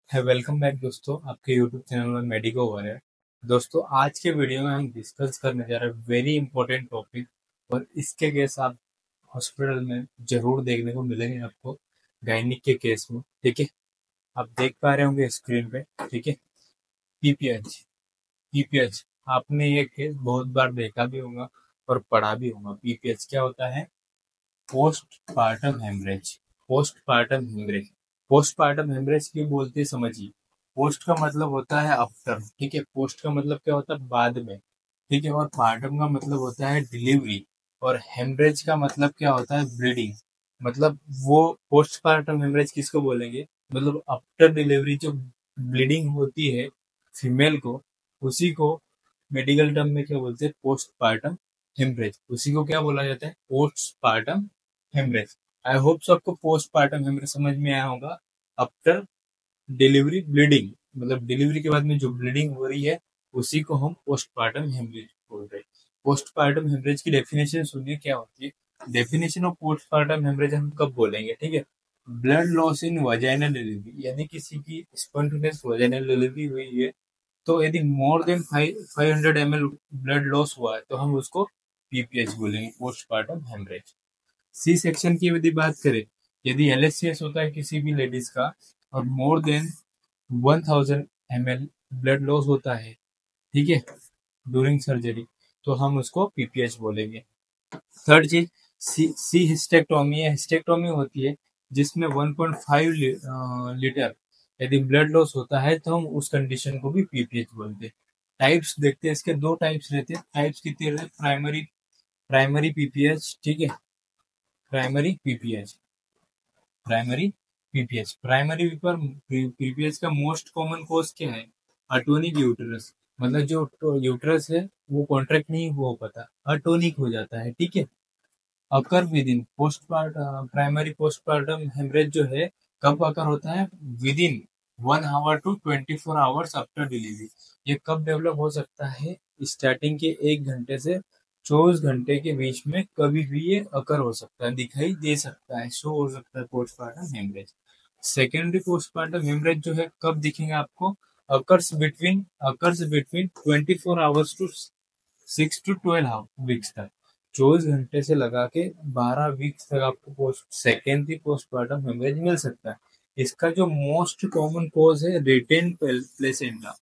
है welcome back दोस्तों आपके यूट्यूब चैनल में मेडिको हो रहा है। दोस्तों आज के वीडियो में हम डिस्कस करने जा रहे हैं वेरी इंपॉर्टेंट टॉपिक। और इसके केस आप हॉस्पिटल में जरूर देखने को मिलेंगे आपको गायनिक के केस में। ठीक है, आप देख पा रहे होंगे स्क्रीन पे। ठीक है, पीपीएच। पीपीएच आपने ये केस बहुत बार देखा भी होगा और पढ़ा भी होगा। पीपीएच क्या होता है? Postpartum haemorrhage. Postpartum haemorrhage. Postpartum haemorrhage क्यों बोलते हैं समझिए। पोस्ट का मतलब होता है आफ्टर। ठीक है, पोस्ट का मतलब क्या होता है? बाद में। ठीक है, और पार्टम का मतलब होता है डिलीवरी। और हेमरेज का मतलब क्या होता है? ब्लीडिंग। मतलब वो पोस्ट पार्टम हेमरेज किसको बोलेंगे? मतलब आफ्टर डिलीवरी जो ब्लीडिंग होती है फीमेल को, उसी को मेडिकल टर्म में क्या बोलते हैं? Postpartum haemorrhage. उसी को क्या बोला जाता है? Postpartum haemorrhage. I hope सबको पोस्ट पार्टम हेमरेज समझ में आया होगा। आफ्टर डिलीवरी ब्लीडिंग, मतलब डिलीवरी के बाद में जो ब्लीडिंग हो रही है उसी को हम पोस्टमार्टम हेमरेज बोल रहे हैं। पोस्टमार्टम हेमरेज की डेफिनेशन सुनिए क्या होती है। डेफिनेशन ऑफ पोस्टमार्टम हेमरेज हम कब बोलेंगे? ठीक है, blood loss in vaginal delivery, यानी किसी की स्पॉन्टेनियस वजाइनल डिलीवरी हुई है तो यदि more than 500 ml blood loss हुआ है तो हम उसको पीपीएच बोलेंगे, पोस्टमार्टम हेमरेज। सी सेक्शन की यदि बात करें, यदि एलएचसीएस होता है किसी भी लेडीज का और more than 1000 ml blood loss होता है, ठीक है, ड्यूरिंग सर्जरी, तो हम उसको पीपीएच बोलेंगे। थर्ड चीज, सी हिस्टेक्टोमी है। हिस्टेक्टोमी होती है जिसमें 1.5 लीटर यदि ब्लड लॉस होता है तो हम उस कंडीशन को भी पीपीएच बोलते हैं। टाइप्स देखते हैं इसके, दो टाइप्स रहते हैं। टाइप्स कितने रहते हैं? Primary primary PPH. ठीक है, primary PPH. Primary PPH. Primary पर पीपीएच का मोस्ट कॉमन कॉज क्या है? अटोनिक यूटरस। मतलब जो यूटरस है वो कॉन्ट्रैक्ट नहीं हो पाता, अटोनिक हो जाता है। ठीक है, occur within primary postpartum haemorrhage जो है कब अकर होता है? Within 1 hour to 24 hours after delivery. ये कब डेवलप हो सकता है? स्टार्टिंग के 1 घंटे से 24 घंटे के बीच में कभी भी ये अकर हो सकता है, दिखाई दे सकता है, शो हो सकता है postpartum haemorrhage. Secondary postpartum haemorrhage जो है कब दिखेंगे आपको? Occurs between 24 hours to 6 to 12 weeks तक। 24 घंटे से लगा के 12 वीक्स तक आपको सेकेंडरी पोस्टमार्टम हेमरेज मिल सकता है। इसका जो मोस्ट कॉमन कॉज है रिटेन प्लेसेंटा।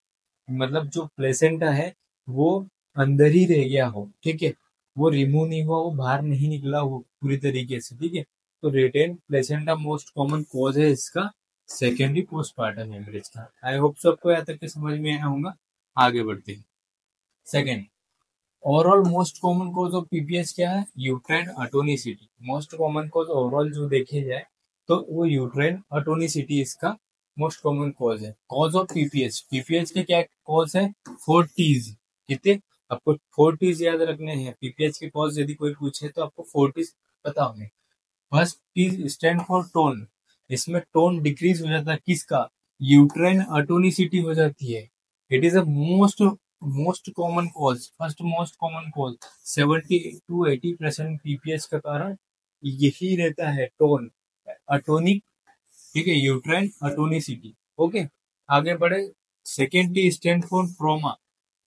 मतलब जो प्लेसेंटा है वो अंदर ही रह गया हो। ठीक है, वो रिमूव नहीं हुआ, वो बाहर नहीं निकला हो पूरी तरीके से। ठीक है, तो retained placenta most common cause है इसका सेकेंडरी पोस्टमार्टम हेमरेज का। आई होप सबको यहाँ तक के समझ में आया होगा। आगे बढ़ते हैं। Second, overall most common cause of PPH क्या है? Uterine atonicity. Most common cause overall जो देखे जाए तो वो यूट्राइन अटोनिसिटी इसका मोस्ट कॉमन कॉज है। कॉज ऑफ पीपीएच, पीपीएच के क्या कॉज है? 4 T's। कितने? आपको 4 T's याद रखने हैं। पीपीएच के कॉज यदि कोई पूछे तो आपको 4 T's पता होंगे। First T stand for tone. इसमें टोन डिक्रीज हो जाता है, किसका? यूट्राइन अटोनिसिटी हो जाती है। It is a most most common cause, first most common cause. 70 to 80% PPH का कारण यही रहता है, टोन अटोनिक। ठीक है, यूट्राइन अटोनिसिटी। ओके, आगे बढ़े। Second T stand for trauma.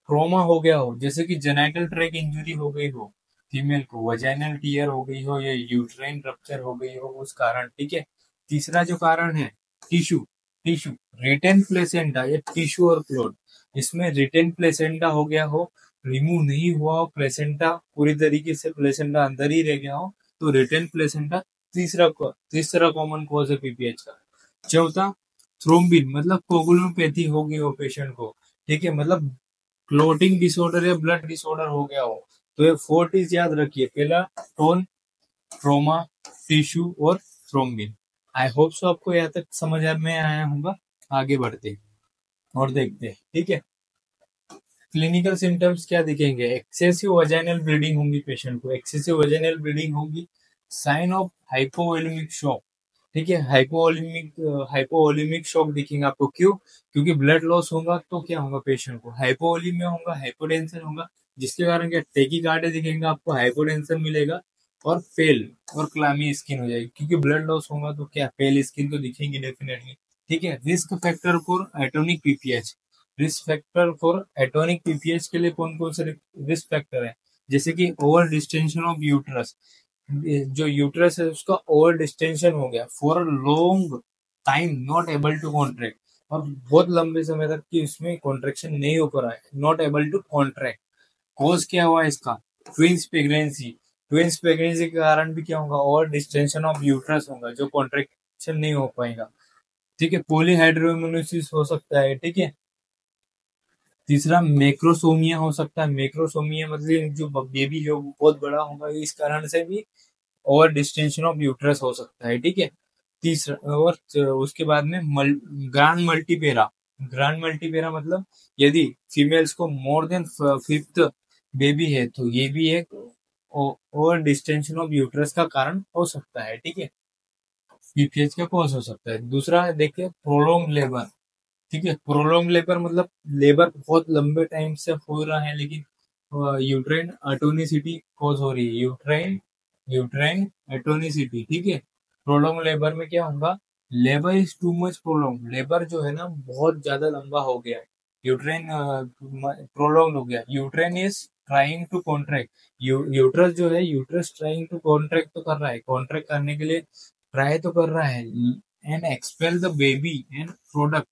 Trauma हो गया हो, जैसे कि जेनाइटल ट्रैक इंजरी हो गई हो फीमेल को, वजाइनल टीयर हो गई हो या यूट्राइन रप्चर हो गई हो उस कारण। ठीक है, तीसरा जो कारण है टिश्यू। टिश्यू रिटेन प्लेसेंटा, ये टिश्यू और क्लोट। इसमें रिटेन प्लेसेंटा हो गया हो, रिमूव नहीं हुआ हो प्लेसेंटा, पूरी तरीके से प्लेसेंटा अंदर ही रह गया हो, तो रिटेन प्लेसेंटा तीसरा कॉमन कॉज है पीपीएच का। चौथा, थ्रोम्बिन, मतलब कोगुलोपैथी हो गई हो पेशेंट को। ठीक है, मतलब क्लोटिंग डिसऑर्डर या ब्लड डिसऑर्डर हो गया हो। तो ये 4 T's याद रखिए। पहला टोन, ट्रोमा, टिश्यू और थ्रोम्बिन। आई होप सो आपको यहाँ तक समझ में आया होगा। आगे बढ़ते हैं और देखते हैं। ठीक है, क्लिनिकल सिम्टम्स क्या दिखेंगे? एक्सेसिव वजाइनल ब्लीडिंग होगी पेशेंट को, एक्सेसिव वजाइनल ब्लीडिंग होगी। Sign of hypovolaemic shock. ठीक है, हाइपोवोलेमिक शॉक दिखेंगे आपको। क्यों? क्योंकि ब्लड लॉस होगा तो क्या होगा पेशेंट को? हाइपोवोलेमिया होगा, हाइपोटेंशन होगा, जिसके कारण क्या टेकीकार्डिया दिखेगा आपको, हाइपोटेंशन मिलेगा और पेल और क्लामी स्किन हो जाएगी। क्योंकि ब्लड लॉस होगा तो क्या पेल स्किन तो दिखेंगी डेफिनेटली। ठीक है। Risk factor for atonic PPH, risk factor for atonic PPH के लिए कौन कौन से रिस्क फैक्टर है, जैसे कि ओवर डिस्टेंशन ऑफ यूट्रस, जो यूट्रस है उसका ओवर डिस्टेंशन हो गया, for long time not able to contract, और बहुत लंबे समय तक कि उसमें कॉन्ट्रेक्शन नहीं हो पा रहा है, not able to contract. Cause क्या हुआ इसका, ट्विंस प्रेगनेंसी, ट्विंस प्रेगनेंसी के कारण भी क्या होगा, ओवर डिस्टेंशन ऑफ यूट्रस होगा, जो कॉन्ट्रेक्शन नहीं हो पाएगा। ठीक है। पॉलीहाइड्रोमोनोसिस हो सकता है। ठीक है। तीसरा मैक्रोसोमिया हो सकता है, मैक्रोसोमिया मतलब जो बेबी है वो बहुत बड़ा होगा, इस कारण से भी ओवर डिस्टेंशन ऑफ यूट्रस हो सकता है। ठीक है। तीसरा, और उसके बाद में ग्रांड मल्टीपेरा, ग्रांड मल्टीपेरा मतलब यदि फीमेल्स को मोर देन फिफ्थ बेबी है तो ये भी एक ओवर डिस्टेंशन ऑफ यूट्रस का कारण हो सकता है। ठीक है। पीपीएच का कॉज हो सकता है। दूसरा देखिए प्रोलॉन्ग लेबर। ठीक है। प्रोलॉन्ग लेबर मतलब लेबर बहुत लंबे टाइम से हो रहा है लेकिन यूट्राइन एटोनिसिटी कॉज हो रही है, यूट्राइन यूट्राइन एटोनिसिटी। ठीक है। प्रोलॉन्ग लेबर में क्या होगा, labour is too much prolong, labour जो है ना बहुत ज्यादा लंबा हो गया है, यूट्राइन प्रोलॉन्ग हो गया, uterine is trying to contract, uterus जो है यूट्रस ट्राइंग टू कॉन्ट्रैक्ट तो कर रहा है, कॉन्ट्रैक्ट करने के लिए ट्राई तो कर रहा है, and expel the baby and product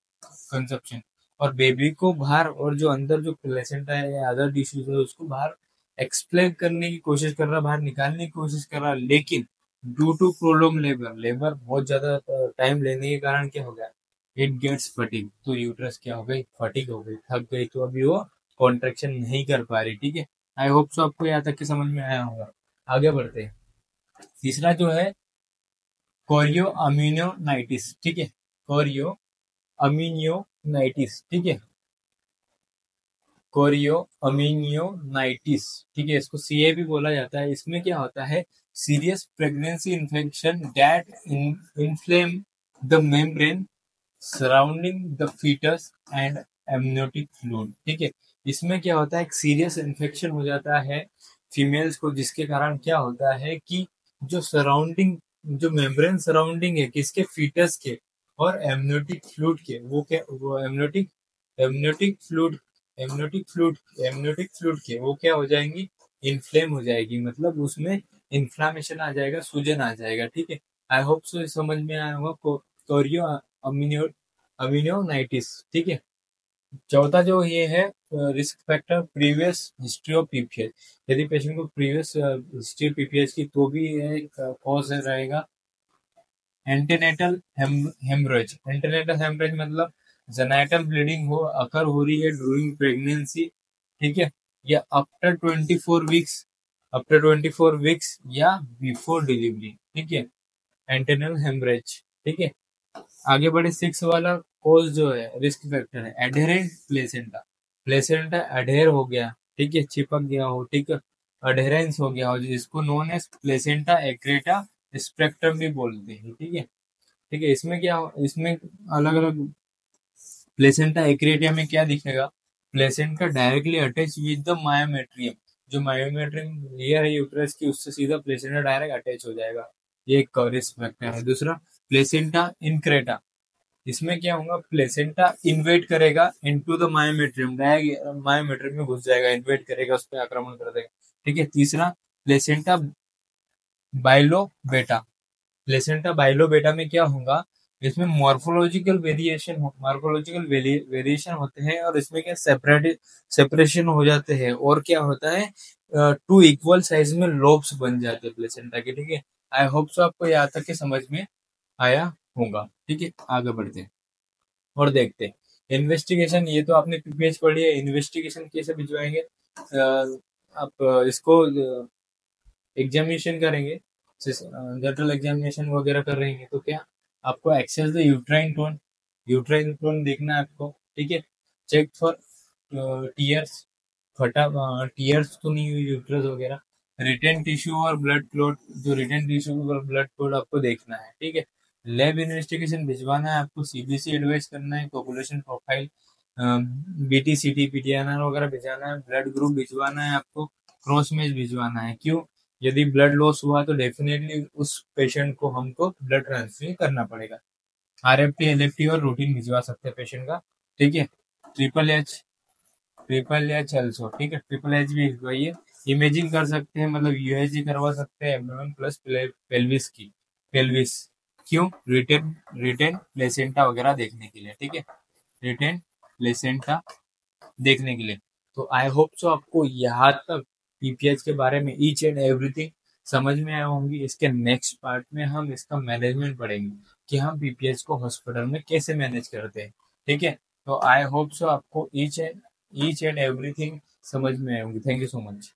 consumption, और बेबी को बाहर, और जो अंदर जो प्लेसेंटा है या अदर टिश्यूज है उसको बाहर एक्सप्लेन करने की कोशिश कर रहा, बाहर निकालने की कोशिश कर रहा, लेकिन due to prolong labour, labour बहुत ज्यादा टाइम लेने के कारण क्या हो गया, इट गेट्स फटीग, तो यूट्रस क्या हो गई, फटीग हो गई, थक गई, तो अभी वो कॉन्ट्रेक्शन नहीं कर पा रही। ठीक है। आई होप सो आपको यहाँ तक के समझ में आया होगा। आगे बढ़ते हैं। तीसरा जो है कोरियो अम्यूनोनाइटिस। ठीक है। कोरियो अमीनियोनाइटिस। ठीक है। कोरियो अमीनियोनाइटिस। ठीक है। इसको सीए भी बोला जाता है। इसमें क्या होता है, serious pregnancy infection that inflame the membrane surrounding the foetus and amniotic fluid. ठीक है। इसमें क्या होता है, एक सीरियस इन्फेक्शन हो जाता है फीमेल्स को, जिसके कारण क्या होता है कि जो सराउंडिंग, जो मेम्ब्रेन सराउंडिंग है किसके, फीटस के और एमनियोटिक फ्लूइड के, वो क्या, वो amniotic amniotic fluid amniotic fluid amniotic fluid के वो क्या हो जाएंगी, इन्फ्लेम हो जाएगी, मतलब उसमें इन्फ्लामेशन आ जाएगा, सूजन आ जाएगा। ठीक है। आई होप सो समझ में आया होगा। कोरियो अमीनियो अमीनियोनाइटिस। ठीक है। चौथा जो ये है risk factor, previous history of PPH, यदि पेशेंट को प्रीवियस हिस्ट्री पीपीएच की तो भी एक कॉज रहेगा। एंटीनेटल हेमरेज, एंटीनेटल हेमरेज मतलब जेनाइटल ब्लीडिंग हो अकर हो रही है ड्यूरिंग प्रेगनेंसी। ठीक है। या आफ्टर 24 वीक्स या बिफोर डिलीवरी। ठीक है। Antenatal haemorrhage. ठीक है। आगे बढ़े, सिक्स वाला कोज जो है रिस्क फैक्टर है एडहेरेंट प्लेसेंटा, प्लेसेंटा अडेयर हो गया, ठीक है, चिपक गया हो, ठीक है, अडेरेंस हो गया हो, जिसको known as placenta accreta spectrum भी बोलते हैं। ठीक है। ठीक है। इसमें क्या, इसमें अलग अलग, प्लेसेंटा एक्रेटिया में क्या दिखेगा, placenta directly attach with the myometrium, जो मायोमेट्रियम लेयर है यूट्रस की उससे सीधा प्लेसेंटा डायरेक्ट अटैच हो जाएगा, ये एक रिस्क फैक्टर है। दूसरा प्लेसेंटा इनक्रेटा, इसमें क्या होगा, प्लेसेंटा इन्वेट करेगा इनटू द मायोमेट्रियम, मायोमेट्रियम में घुस जाएगा, इन्वेट करेगा, उस पर आक्रमण कर देगा। ठीक है। तीसरा प्लेसेंटा बाइलो बेटा, प्लेसेंटा बाइलो बेटा में क्या होगा, इसमें मॉर्फोलॉजिकल वेरिएशन होते हैं, और इसमें क्या सेपरेशन हो जाते हैं, और क्या होता है, टू इक्वल साइज में लोब्स बन जाते हैं प्लेसेंटा के। ठीक है। आई होप सो आपको यहाँ तक के समझ में आया होगा। ठीक है। आगे बढ़ते हैं और देखते हैं इन्वेस्टिगेशन। ये तो आपने पीपीएच पढ़ी है, इन्वेस्टिगेशन कैसे भिजवाएंगे, आप इसको एग्जामिनेशन करेंगे, जनरल एग्जामिनेशन वगैरह कर रहे हैं तो क्या आपको access the uterine tone, uterine tone देखना है आपको। ठीक है। चेक फॉर टीयर्स, फटा टीयर्स तो नहीं हुई यूट्रस वगैरह, रिटेन टिश्यू और ब्लड क्लॉट, जो रिटेन टिश्यू और ब्लड क्लॉट आपको देखना है। ठीक है। लैब इन्वेस्टिगेशन भिजवाना है आपको, सीबीसी एडवाइस करना है, पॉपुलेशन प्रोफाइल, बीटी सीटी पीटीएनआर वगैरह भिजवाना है, ब्लड ग्रुप भिजवाना है आपको, क्रॉस मैच भिजवाना है। क्यों, यदि ब्लड लॉस हुआ तो डेफिनेटली उस पेशेंट को हमको ब्लड ट्रांसफ्यूजन करना पड़ेगा। RFT, LFT और रूटीन भिजवा सकते हैं पेशेंट का। ठीक है। ट्रिपल एच ऑल्सो, ठीक है, ट्रिपल एच भी भिजवाइए। इमेजिंग कर सकते हैं, मतलब यूएसजी करवा सकते हैं एब्डोमेन प्लस पेल्विस की। पेल्विस क्यों? रिटेन रिटेन प्लेसेंटा वगैरह देखने के लिए। ठीक है, रिटेन प्लेसेंटा देखने के लिए। तो आई होप सो आपको यहाँ तक पीपीएच के बारे में ईच एंड एवरीथिंग समझ में आया होंगी। इसके नेक्स्ट पार्ट में हम इसका मैनेजमेंट पढ़ेंगे कि हम पीपीएच को हॉस्पिटल में कैसे मैनेज करते हैं। ठीक है। तो आई होप सो आपको ईच एंड एवरीथिंग समझ में आए होंगी। Thank you so much.